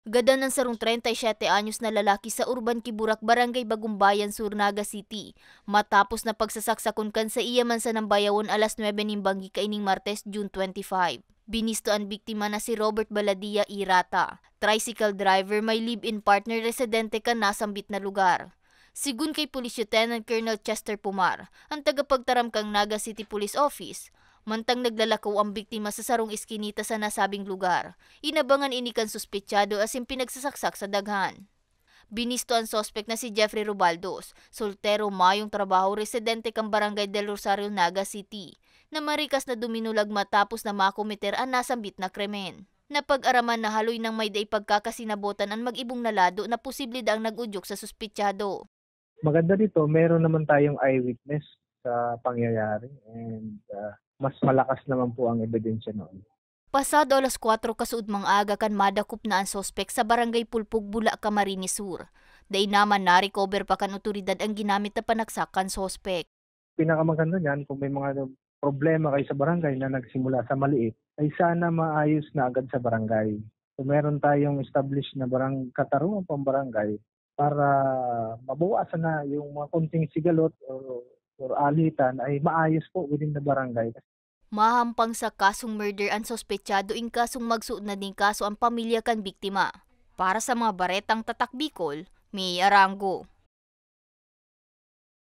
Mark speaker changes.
Speaker 1: Gada ng sarong 37 anyos na lalaki sa Urban Kiburak, Barangay Bagumbayan, Sur, Naga City. Matapos na pagsasaksakon kan sa iya man sa Nambayawon alas 9 ning banggi kaining Martes, June 25. Binisto ang biktima na si Robert Baladia Irata. Tricycle driver, may live-in partner, residente kan nasambit na lugar. Sigun kay Police Lieutenant Colonel Chester Pumar, ang tagapagtaram kang Naga City Police Office, mantang naglalakaw ang biktima sa sarong iskinita sa nasabing lugar. Inabangan inikan suspetsado asin pinagsasaksak sa daghan. Binisto ang sospek na si Jeffrey Robaldos, soltero, mayong trabaho, residente kang Barangay del Rosario, Naga City, na marikas na duminulag matapos na makomiter ang nasambit na krimen. Napag-araman na haloy ng may day pagkakasinabotan ang mag-ibong nalado na posible daang nag-udyok sa suspetsado.
Speaker 2: Maganda dito, meron naman tayong eyewitness sa pangyayari and mas malakas naman po ang ebidensya noon.
Speaker 1: Pasado alas 4 kasuod mang aga kan madakop na ang sospek sa Barangay Pulpug, Bula, Camarines Sur. Day naman na-recover pa kan otoridad ang ginamit na panaksak kan sospek.
Speaker 2: Pinakamaganda niyan, kung may mga problema kayo sa barangay na nagsimula sa maliit, ay sana maayos na agad sa barangay. So meron tayong established na katarungan pang barangay para mabawasan na yung mga konting sigalot or alitan ay maayos po within the barangay.
Speaker 1: Mahampang sa kasong murder ang sospetsado ing kasong magsuod na ding kaso ang pamilya kan biktima. Para sa mga baretang tatak Bicol, May Arango.